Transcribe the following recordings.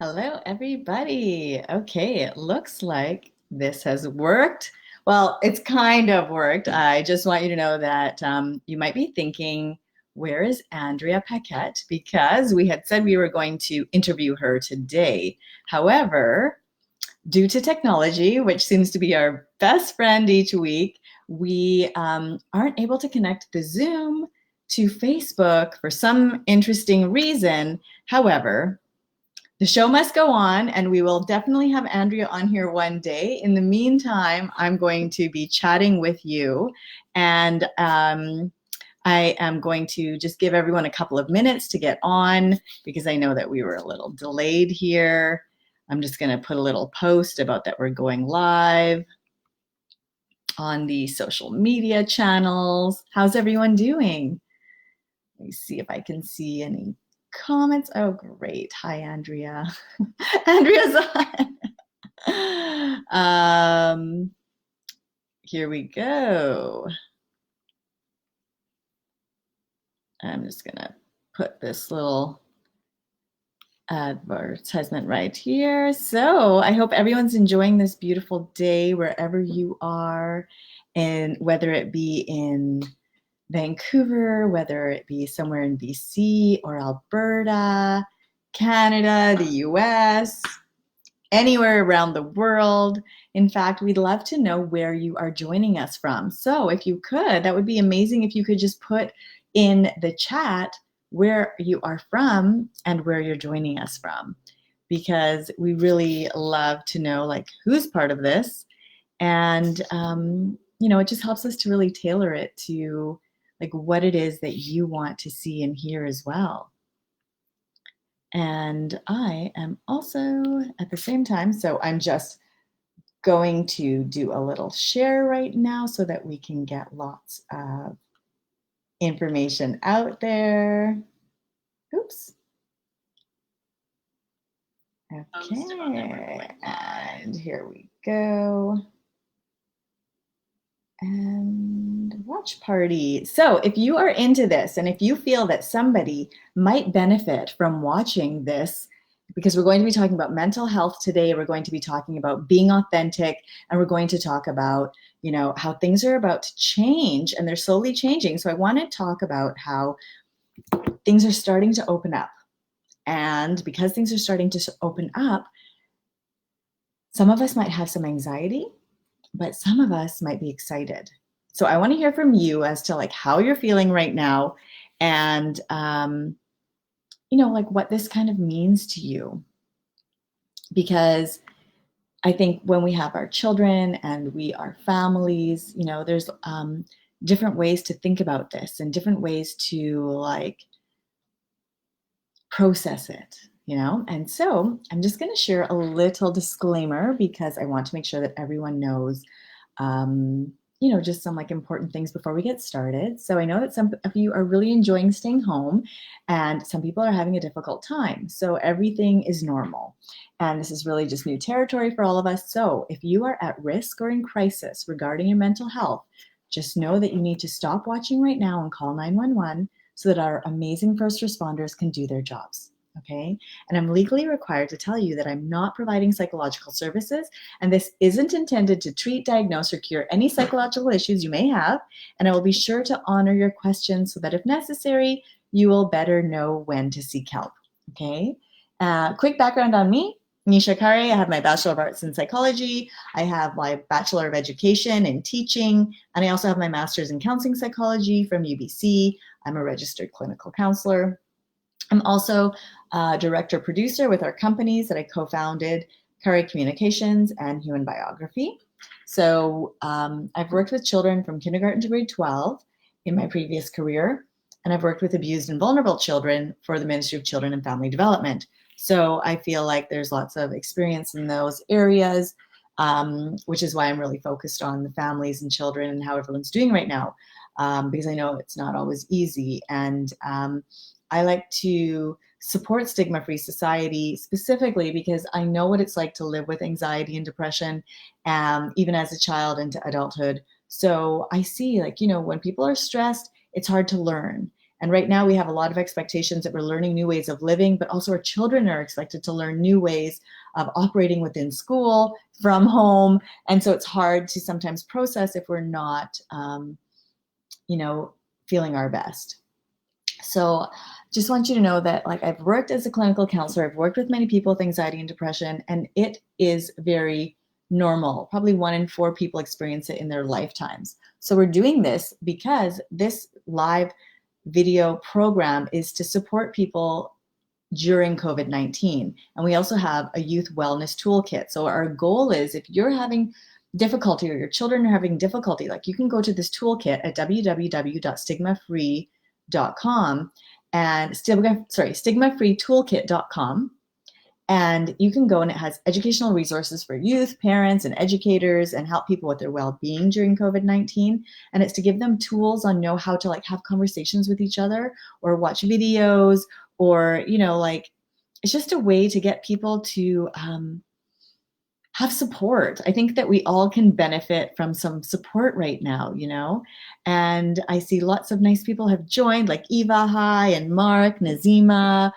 Hello, everybody. Okay, it looks like this has worked. Well, it's kind of worked. I just want you to know that you might be thinking, where is Andrea Paquette? Because we had said we were going to interview her today. However, due to technology, which seems to be our best friend each week, we aren't able to connect the Zoom to Facebook for some interesting reason. However, the show must go on, and we will definitely have Andrea on here one day. In the meantime, I'm going to be chatting with you, and I am going to just give everyone a couple of minutes to get on because I know that we were a little delayed here. I'm just going to put a little post about that we're going live on the social media channels. How's everyone doing? Let me see if I can see any comments. Oh, great. Hi, Andrea. Andrea's on. Here we go. I'm just going to put this little advertisement right here. So I hope everyone's enjoying this beautiful day wherever you are, and whether it be in Vancouver, whether it be somewhere in BC or Alberta, Canada, the US, anywhere around the world. In fact, we'd love to know where you are joining us from. So if you could, that would be amazing if you could just put in the chat where you are from and where you're joining us from, because we really love to know like who's part of this. And, it just helps us to really tailor it to like what it is that you want to see and hear as well. And I am also at the same time, so I'm just going to do a little share right now so that we can get lots of information out there. Oops. Okay, and here we go. And watch party. So if you are into this and if you feel that somebody might benefit from watching this, because we're going to be talking about mental health today, we're going to be talking about being authentic, and we're going to talk about, how things are about to change and they're slowly changing. So I want to talk about how things are starting to open up. And because things are starting to open up, some of us might have some anxiety, but some of us might be excited. So I want to hear from you as to like how you're feeling right now, and like what this kind of means to you. Because I think when we have our children and we are families, there's different ways to think about this and different ways to like process it. And so I'm just going to share a little disclaimer because I want to make sure that everyone knows just some like important things before we get started. So I know that some of you are really enjoying staying home and some people are having a difficult time. So everything is normal. And this is really just new territory for all of us. So if you are at risk or in crisis regarding your mental health, just know that you need to stop watching right now and call 911 so that our amazing first responders can do their jobs. Okay. And I'm legally required to tell you that I'm not providing psychological services, and this isn't intended to treat, diagnose, or cure any psychological issues you may have. And I will be sure to honor your questions so that if necessary, you will better know when to seek help. Okay. Quick background on me. Nisha. I have my Bachelor of Arts in Psychology. I have my Bachelor of Education in Teaching, and I also have my Master's in Counseling Psychology from UBC. I'm a registered clinical counselor. I'm also a director producer with our companies that I co-founded, Curry Communications and Human Biography. So I've worked with children from kindergarten to grade 12 in my previous career, and I've worked with abused and vulnerable children for the Ministry of Children and Family Development. So I feel like there's lots of experience in those areas, which is why I'm really focused on the families and children and how everyone's doing right now, because I know it's not always easy. And I like to support Stigma-Free Society specifically because I know what it's like to live with anxiety and depression, even as a child into adulthood. So I see when people are stressed, it's hard to learn. And right now we have a lot of expectations that we're learning new ways of living, but also our children are expected to learn new ways of operating within school, from home. And so it's hard to sometimes process if we're not, feeling our best. So just want you to know that, like, I've worked as a clinical counselor, I've worked with many people with anxiety and depression, and it is very normal. Probably 1 in 4 people experience it in their lifetimes. So we're doing this because this live video program is to support people during COVID-19. And we also have a youth wellness toolkit. So our goal is, if you're having difficulty or your children are having difficulty, like, you can go to this toolkit at www.stigmafree.com and stigmafreetoolkit.com. And you can go, and it has educational resources for youth, parents, and educators, and help people with their well-being during COVID-19. And it's to give them tools on how to, like, have conversations with each other, or watch videos, or, it's just a way to get people to have support. I think that we all can benefit from some support right now, and I see lots of nice people have joined, like Eva Hi and Mark, Nazima,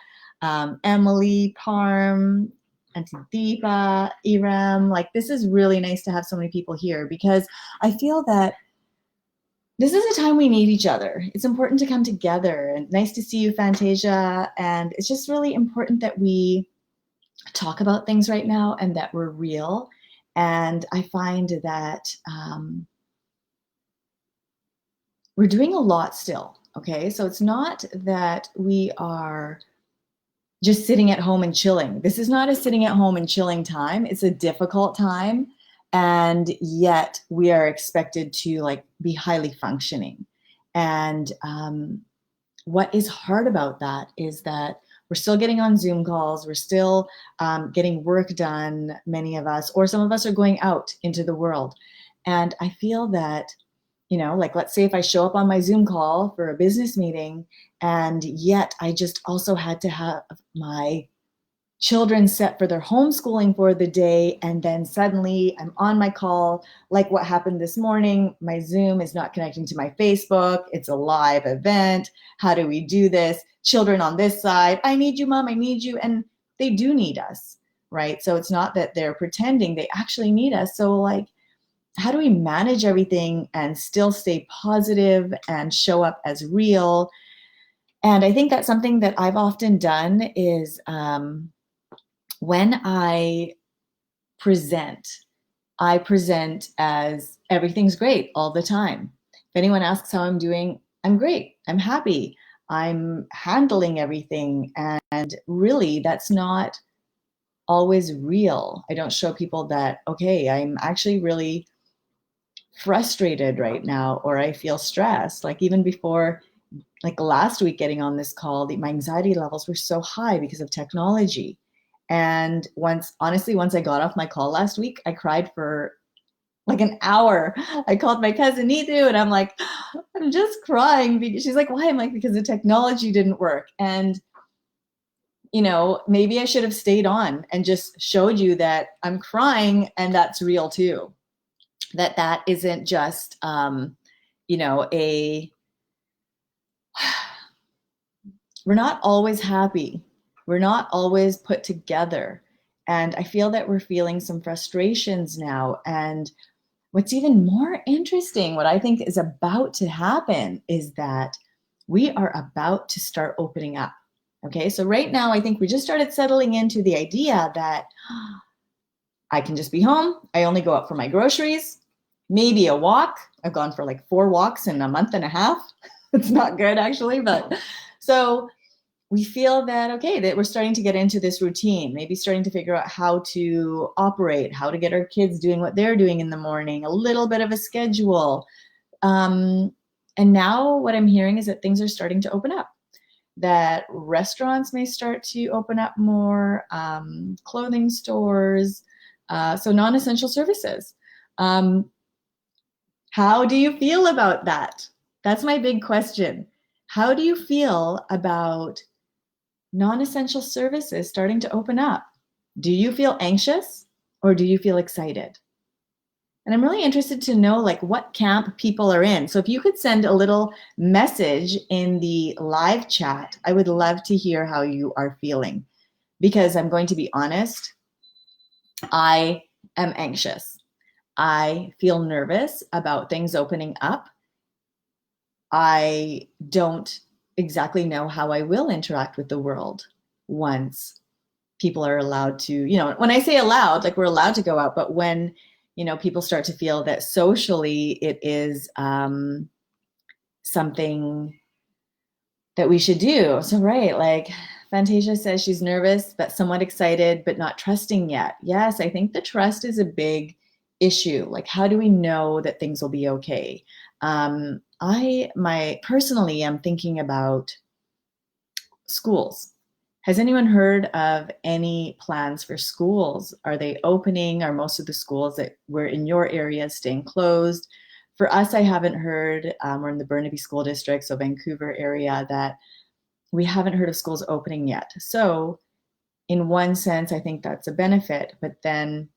Emily, Parm, Auntie Deepa, Iram. Like, this is really nice to have so many people here, because I feel that this is a time we need each other. It's important to come together, and nice to see you, Fantasia. And it's just really important that we talk about things right now and that we're real. And I find that we're doing a lot still. Okay, so it's not that we are just sitting at home and chilling. This is not a sitting at home and chilling time. It's a difficult time. And yet we are expected to, like, be highly functioning. And what is hard about that is that we're still getting on Zoom calls. We're still getting work done, many of us, or some of us are going out into the world. And I feel that, like, let's say if I show up on my Zoom call for a business meeting, and yet I just also had to have my children set for their homeschooling for the day, and then suddenly I'm on my call, like what happened this morning. My Zoom is not connecting to my Facebook. It's a live event. How do we do this? Children on this side, I need you, Mom, I need you. And they do need us, right? So it's not that they're pretending, they actually need us. So, like, how do we manage everything and still stay positive and show up as real? And I think that's something that I've often done is, when I present as everything's great all the time. If anyone asks how I'm doing, I'm great, I'm happy, I'm handling everything. And really, that's not always real. I don't show people that, okay, I'm actually really frustrated right now, or I feel stressed. Like, even before, like last week, getting on this call, my anxiety levels were so high because of technology. And once I got off my call last week, I cried for like an hour. I called my cousin Neetu, and I'm like, I'm just crying. She's like, why? I'm like, because the technology didn't work. And, maybe I should have stayed on and just showed you that I'm crying, and that's real too. That isn't just, we're not always happy. We're not always put together. And I feel that we're feeling some frustrations now. And what's even more interesting, what I think is about to happen, is that we are about to start opening up. Okay, so right now, I think we just started settling into the idea that I can just be home. I only go out for my groceries, maybe a walk. I've gone for like 4 walks in a month and a half. It's not good, actually, but so we feel that, okay, that we're starting to get into this routine, maybe starting to figure out how to operate, how to get our kids doing what they're doing in the morning, a little bit of a schedule. And now what I'm hearing is that things are starting to open up, that restaurants may start to open up more, clothing stores, so non-essential services. How do you feel about that? That's my big question. How do you feel about non-essential services starting to open up? Do you feel anxious, or do you feel excited? And I'm really interested to know like what camp people are in. So if you could send a little message in the live chat, I would love to hear how you are feeling. Because I'm going to be honest, I am anxious. I feel nervous about things opening up. I don't exactly know how I will interact with the world once people are allowed to, when I say allowed, like we're allowed to go out, but when, people start to feel that socially it is something that we should do. So, right, like Fantasia says she's nervous, but somewhat excited, but not trusting yet. Yes, I think the trust is a big issue. Like, how do we know that things will be okay? Personally, I'm thinking about schools. Has anyone heard of any plans for schools? Are they opening? Are most of the schools that were in your area staying closed? For us, I haven't heard. We're in the Burnaby School District, so Vancouver area, that we haven't heard of schools opening yet. So, in one sense, I think that's a benefit, but then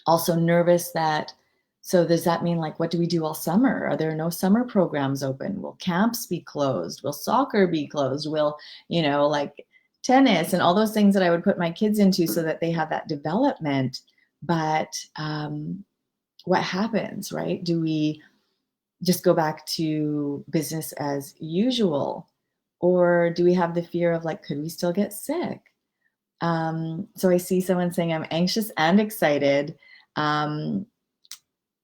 also nervous that, so does that mean like, what do we do all summer? Are there no summer programs open? Will camps be closed? Will soccer be closed? Will, like tennis and all those things that I would put my kids into so that they have that development. But what happens, right? Do we just go back to business as usual? Or do we have the fear of like, could we still get sick? So I see someone saying, I'm anxious and excited. Um,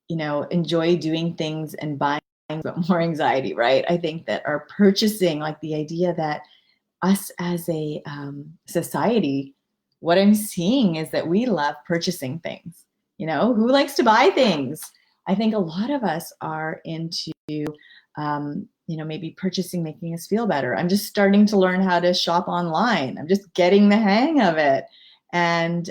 enjoy doing things and buying, but more anxiety, right? I think that our purchasing, like the idea that us as a society, what I'm seeing is that we love purchasing things. Who likes to buy things? I think a lot of us are into, maybe purchasing, making us feel better. I'm just starting to learn how to shop online. I'm just getting the hang of it. And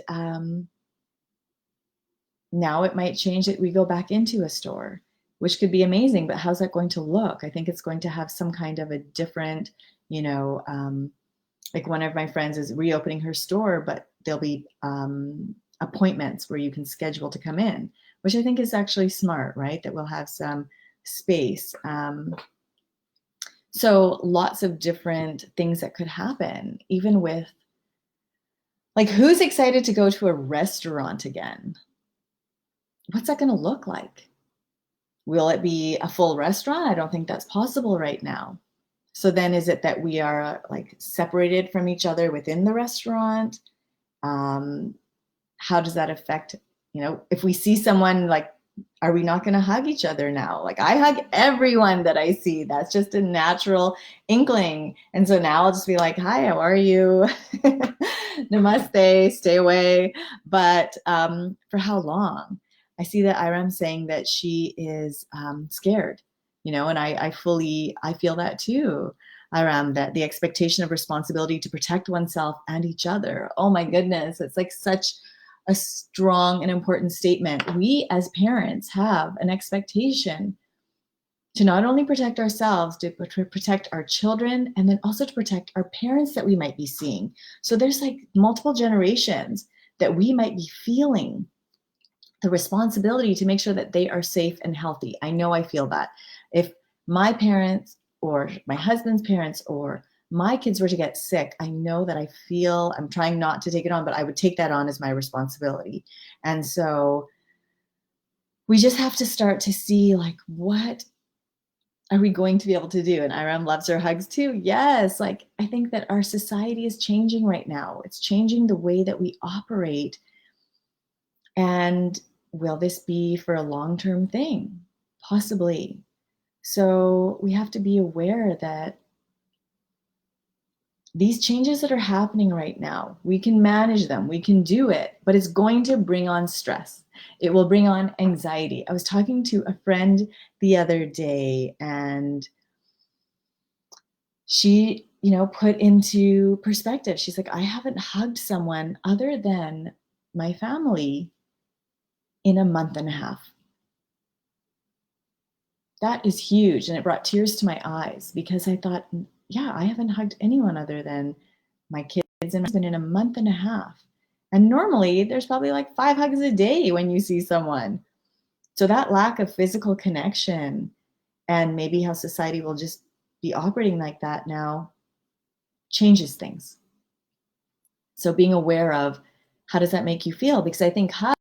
now it might change that we go back into a store, which could be amazing, but how's that going to look? I think it's going to have some kind of a different, like one of my friends is reopening her store, but there'll be appointments where you can schedule to come in, which I think is actually smart, right? That we'll have some space. So lots of different things that could happen, even with like, who's excited to go to a restaurant again? What's that going to look like? Will it be a full restaurant? I don't think that's possible right now. So then is it that we are like separated from each other within the restaurant? How does that affect, if we see someone, like, are we not going to hug each other now? Like I hug everyone that I see. That's just a natural inkling. And so now I'll just be like, hi, how are you? Namaste, stay away. But for how long? I see that Iram saying that she is scared, and I feel that too. Iram, that the expectation of responsibility to protect oneself and each other. Oh my goodness, it's like such a strong and important statement. We as parents have an expectation to not only protect ourselves, to protect our children, and then also to protect our parents that we might be seeing. So there's like multiple generations that we might be feeling the responsibility to make sure that they are safe and healthy. I know I feel that. If my parents or my husband's parents or my kids were to get sick, I know that I'm trying not to take it on, but I would take that on as my responsibility. And so we just have to start to see like, what are we going to be able to do? And Iram loves her hugs too. Yes. Like I think that our society is changing right now. It's changing the way that we operate. And will this be for a long-term thing? Possibly. So we have to be aware that these changes that are happening right now, we can manage them, we can do it, but it's going to bring on stress. It will bring on anxiety. I was talking to a friend the other day, and she, put into perspective. She's like, I haven't hugged someone other than my family in a month and a half. That is huge. And it brought tears to my eyes because I thought, yeah, I haven't hugged anyone other than my kids and my husband in a month and a half. And normally there's probably like 5 hugs a day when you see someone. So that lack of physical connection and maybe how society will just be operating like that now changes things. So being aware of how does that make you feel? Because I think hugs,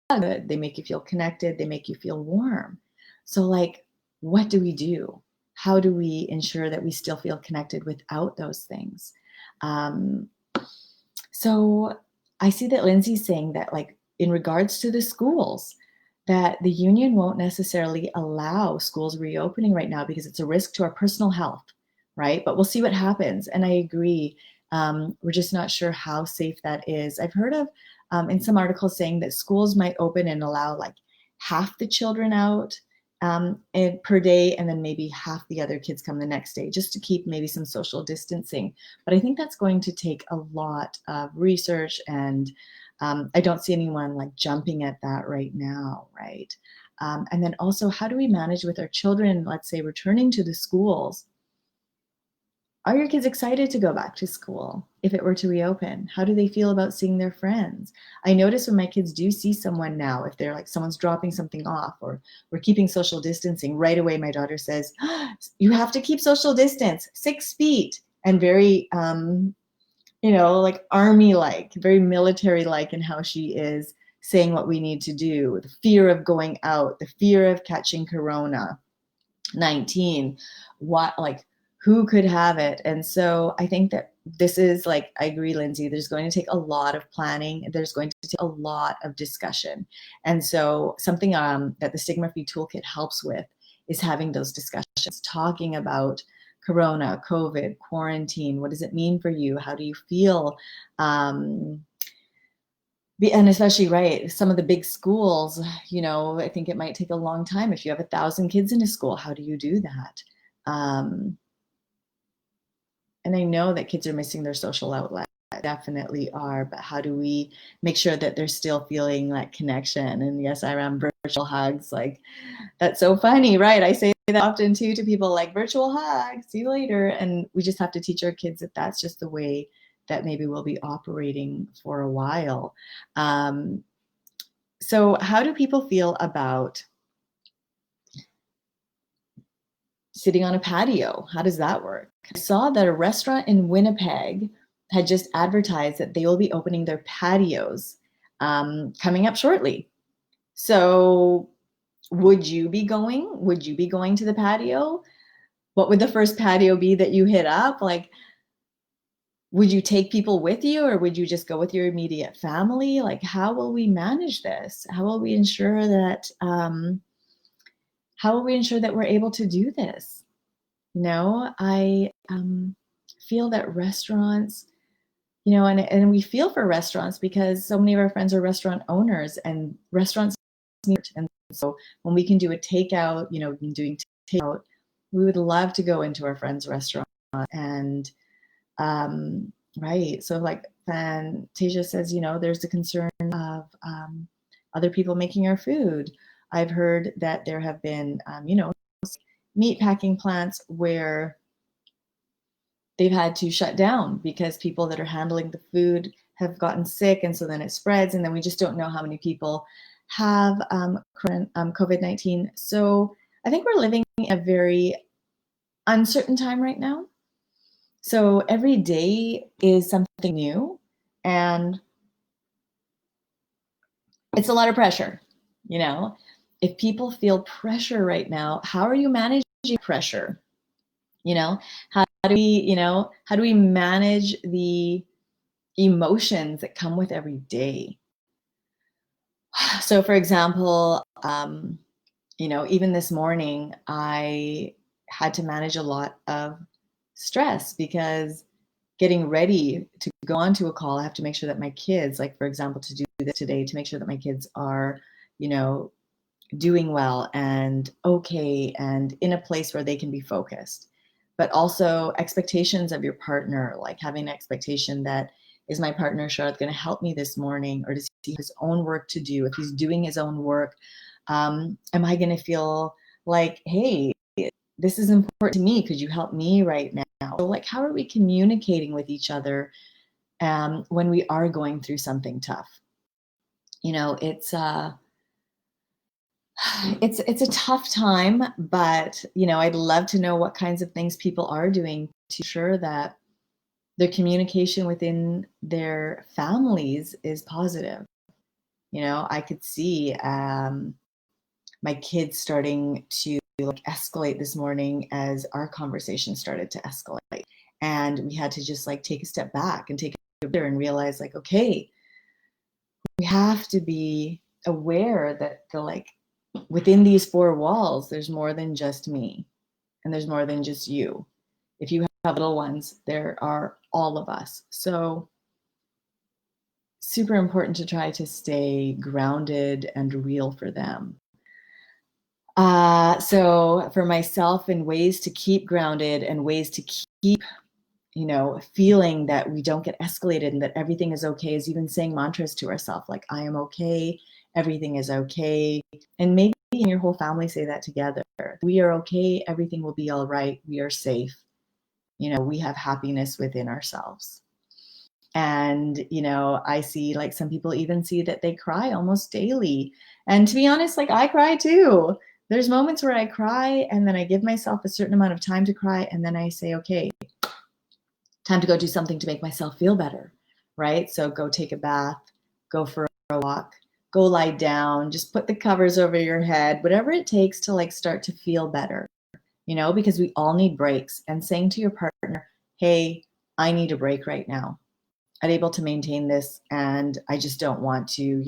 they make you feel connected, they make you feel warm. So like, what do we do? How do we ensure that we still feel connected without those things? Um, so I see that Lindsay's saying that, like, in regards to the schools, that the union won't necessarily allow schools reopening right now because it's a risk to our personal health, right? But we'll see what happens. And I agree. We're just not sure how safe that is. I've heard of in some articles saying that schools might open and allow like half the children out per day, and then maybe half the other kids come the next day, just to keep maybe some social distancing. But I think that's going to take a lot of research, and I don't see anyone like jumping at that right now, right? And then also, how do we manage with our children, let's say, returning to the schools? Are your kids excited to go back to school if it were to reopen? How do they feel about seeing their friends? I notice when my kids do see someone now, if they're like someone's dropping something off or we're keeping social distancing, right away my daughter says, you have to keep social distance, 6 feet, and very, like army-like, very military-like in how she is saying what we need to do, the fear of going out, the fear of catching Corona-19, what, like, who could have it? And so I think that this is like, I agree, Lindsay, there's going to take a lot of planning. There's going to take a lot of discussion. And so something that the Stigma-Free Toolkit helps with is having those discussions, talking about Corona, COVID, quarantine. What does it mean for you? How do you feel? And especially, right, some of the big schools, I think it might take a long time. If you have 1,000 kids in a school, how do you do that? And I know that kids are missing their social outlet, definitely are, but how do we make sure that they're still feeling like connection? And yes, I ran virtual hugs. Like, that's so funny, right? I say that often too to people, like, virtual hugs, see you later. And we just have to teach our kids that that's just the way that maybe we'll be operating for a while. So how do people feel about sitting on a patio? How does that work? I saw that a restaurant in Winnipeg had just advertised that they will be opening their patios coming up shortly. So would you be going? Would you be going to the patio? What would the first patio be that you hit up? Like, would you take people with you, or would you just go with your immediate family? Like, how will we manage this? How will we ensure that we're able to do this? I feel that restaurants, and we feel for restaurants because so many of our friends are restaurant owners, and restaurants need, and so when we can do a takeout, doing takeout, we would love to go into our friend's restaurant. And right, so like Fantasia says, there's the concern of other people making our food. I've heard that there have been meat packing plants where they've had to shut down because people that are handling the food have gotten sick, and so then it spreads, and then we just don't know how many people have COVID-19. So I think we're living in a very uncertain time right now. So every day is something new, and it's a lot of pressure. If people feel pressure right now, how are you managing pressure? How do we manage the emotions that come with every day? So for example, even this morning, I had to manage a lot of stress because getting ready to go onto a call, I have to make sure that my kids, like, for example, to do this today, to make sure that my kids are, doing well and okay and in a place where they can be focused. But also expectations of your partner, like having an expectation that, is my partner Charlotte going to help me this morning, or does he have his own work to do? If he's doing his own work, am I going to feel like, hey, this is important to me, could you help me right now? So, like, how are we communicating with each other when we are going through something tough? It's it's a tough time, but I'd love to know what kinds of things people are doing to ensure that their communication within their families is positive. I could see my kids starting to like escalate this morning as our conversation started to escalate, and we had to just like take a step back and take a breather and realize like, okay, we have to be aware that within these four walls, there's more than just me, and there's more than just you. If you have little ones, there are all of us. So super important to try to stay grounded and real for them. So for myself, in ways to keep grounded and ways to keep, feeling that we don't get escalated and that everything is okay, is even saying mantras to ourselves, like, I am okay, everything is okay. And maybe your whole family say that together. We are okay, everything will be all right, we are safe. We have happiness within ourselves. And, I see like some people even see that they cry almost daily. And to be honest, like I cry too. There's moments where I cry and then I give myself a certain amount of time to cry. And then I say, okay, time to go do something to make myself feel better, right? So go take a bath, go for a walk, go lie down, just put the covers over your head, whatever it takes to like start to feel better, because we all need breaks. And saying to your partner, hey, I need a break right now. I'm able to maintain this and I just don't want to,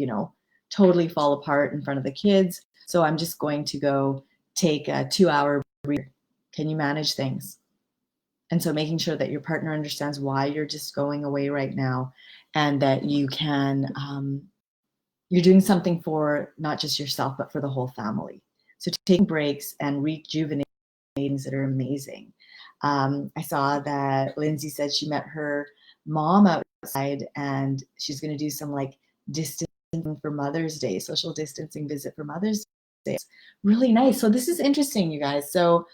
totally fall apart in front of the kids. So I'm just going to go take a 2-hour break. Can you manage things? And so making sure that your partner understands why you're just going away right now, and that you can, you're doing something for not just yourself, but for the whole family. So taking breaks and rejuvenating things that are amazing. I saw that Lindsay said she met her mom outside and she's going to do some like distancing for Mother's Day, social distancing visit for Mother's Day. It's really nice. So this is interesting, you guys. So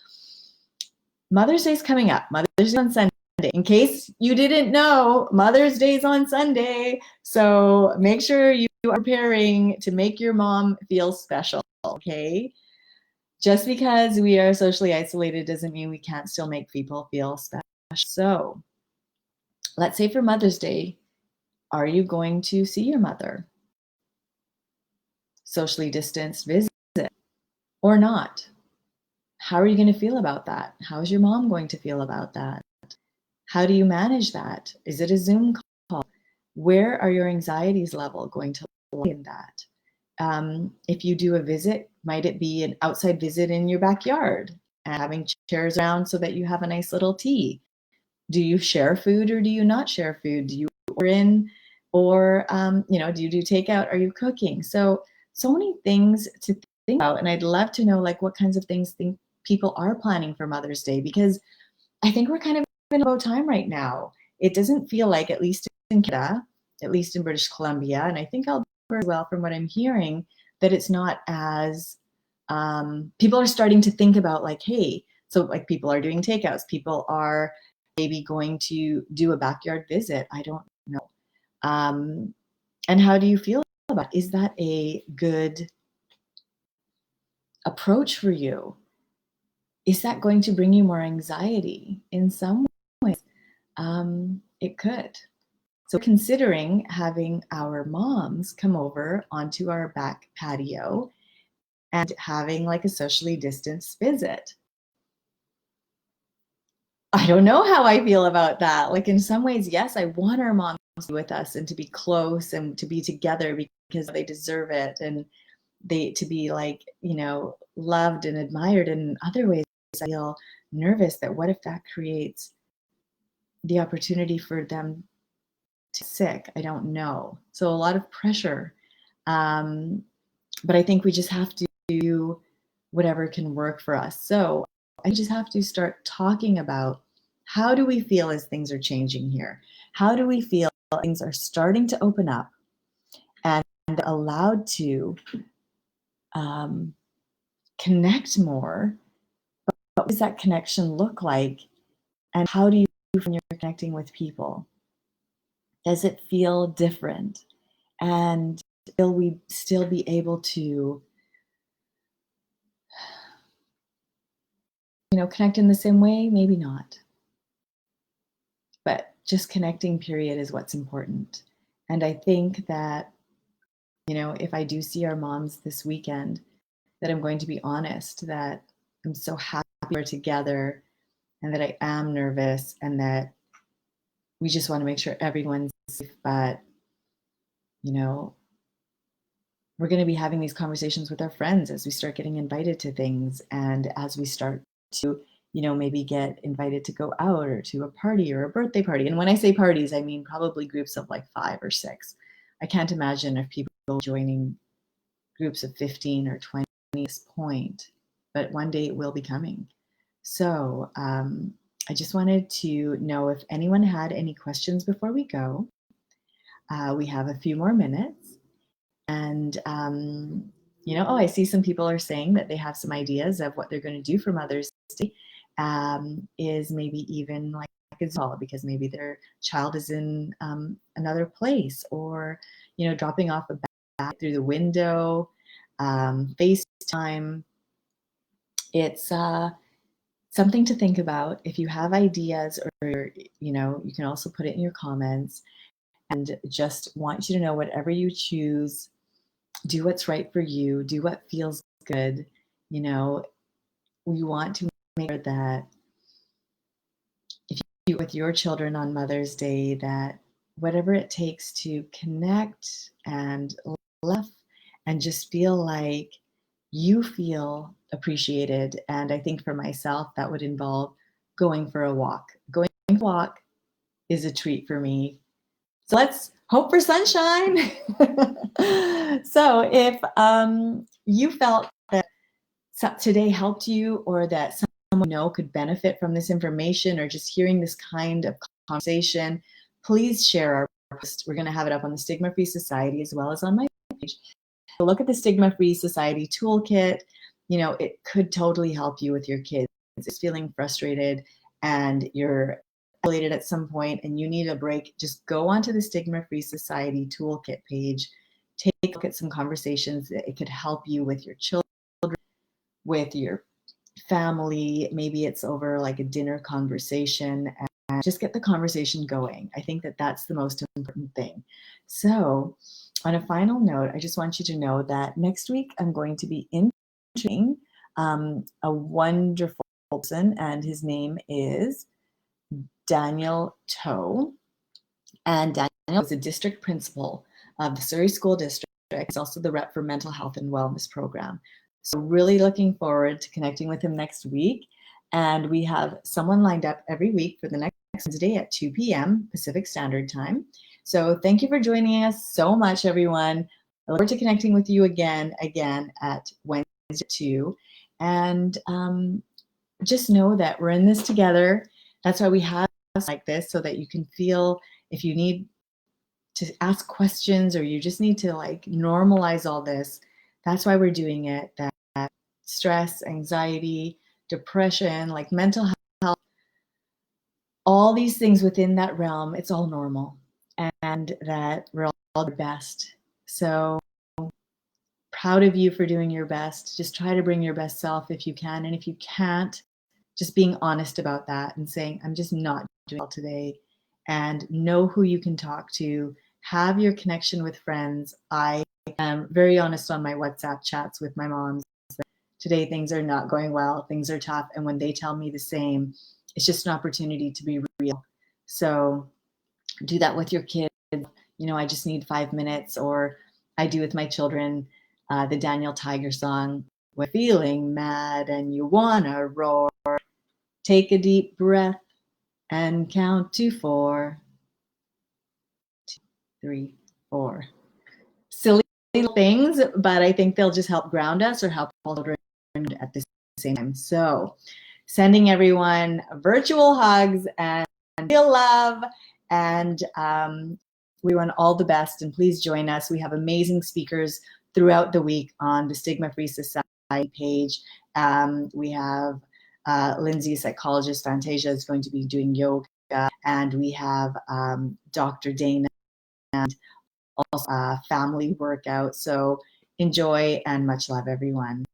Mother's Day is coming up. Mother's Day on Sunday. In case you didn't know, Mother's Day is on Sunday. So make sure you are preparing to make your mom feel special, okay? Just because we are socially isolated doesn't mean we can't still make people feel special. So let's say for Mother's Day, are you going to see your mother? Socially distanced visit or not? How are you going to feel about that? How is your mom going to feel about that? How do you manage that? Is it a Zoom call? Where are your anxieties level going to lie in that? If you do a visit, might it be an outside visit in your backyard and having chairs around so that you have a nice little tea? Do you share food or do you not share food? Do you order in or, do you do takeout? Are you cooking? So many things to think about. And I'd love to know like what kinds of things think people are planning for Mother's Day, because I think we're kind of in a low time right now. It doesn't feel like, at least in Canada, at least in British Columbia, and I think Alberta as well, from what I'm hearing, that it's not as, people are starting to think about like, hey, so like people are doing takeouts, people are maybe going to do a backyard visit. I don't know. And how do you feel about it? Is that a good approach for you? Is that going to bring you more anxiety? In some ways, it could. So considering having our moms come over onto our back patio and having like a socially distanced visit. I don't know how I feel about that. Like in some ways, yes, I want our moms to be with us and to be close and to be together because they deserve it, and they to be like, loved and admired. And in other ways, I feel nervous that what if that creates the opportunity for them to be sick? I don't know. So a lot of pressure. But I think we just have to do whatever can work for us. So I just have to start talking about, how do we feel as things are changing here? How do we feel things are starting to open up and allowed to connect more? But what does that connection look like? And how do you feel when you're connecting with people? Does it feel different? And will we still be able to connect in the same way? Maybe not. But just connecting, period, is what's important. And I think that, if I do see our moms this weekend, that I'm going to be honest, that I'm so happy we're together and that I am nervous and that we just want to make sure everyone's safe. But, we're going to be having these conversations with our friends as we start getting invited to things and as we start to, maybe get invited to go out or to a party or a birthday party. And when I say parties, I mean probably groups of like 5 or 6. I can't imagine if people are joining groups of 15 or 20 at this point, but one day it will be coming. So I just wanted to know if anyone had any questions before we go. We have a few more minutes. And, I see some people are saying that they have some ideas of what they're going to do for Mother's Day, is maybe even like a call because maybe their child is in another place or, dropping off a bag through the window, FaceTime. It's something to think about. If you have ideas or, you can also put it in your comments, and just want you to know whatever you choose, do what's right for you, do what feels good. We want to make sure that if you with your children on Mother's Day, that whatever it takes to connect and laugh and just feel like you feel appreciated. And I think for myself, that would involve going for a walk. Going for a walk is a treat for me. So let's hope for sunshine. So if you felt that today helped you or that someone you know could benefit from this information or just hearing this kind of conversation, please share our post. We're going to have it up on the Stigma-Free Society as well as on my page. Look at the Stigma-Free Society toolkit. It could totally help you with your kids. It's feeling frustrated and you're isolated at some point and you need a break, just go onto the Stigma-Free Society toolkit page, take a look at some conversations that it could help you with your children, with your family. Maybe it's over like a dinner conversation and just get the conversation going. I think that that's the most important thing. So on a final note, I just want you to know that next week I'm going to be interviewing a wonderful person, and his name is Daniel Toe. And Daniel is a district principal of the Surrey School District. He's also the rep for Mental Health and Wellness Program. So really looking forward to connecting with him next week. And we have someone lined up every week for the next Wednesday at 2 p.m. Pacific Standard Time. So thank you for joining us so much, everyone. I look forward to connecting with you again at Wednesday at 2. And just know that we're in this together. That's why we have like this, so that you can feel if you need to ask questions or you just need to like normalize all this. That's why we're doing it. That stress, anxiety, depression, like mental health, all these things within that realm, it's all normal, and that we're all the best. So proud of you for doing your best. Just try to bring your best self if you can. And if you can't, just being honest about that and saying, I'm just not doing well today, and know who you can talk to. Have your connection with friends. I am very honest on my WhatsApp chats with my moms. Today things are not going well, things are tough. And when they tell me the same, it's just an opportunity to be real. So do that with your kids. I just need 5 minutes, or I do with my children, the Daniel Tiger song, we're feeling mad and you wanna roar. Take a deep breath and count to 4. 2, 3, 4. Silly little things, but I think they'll just help ground us or help children at the same time. So sending everyone virtual hugs and real love, and we want all the best. And please join us. We have amazing speakers throughout the week on the Stigma-Free Society page. We have Lindsay, psychologist. Fantasia is going to be doing yoga, and we have Dr. Dana and also family workout. So enjoy and much love, everyone.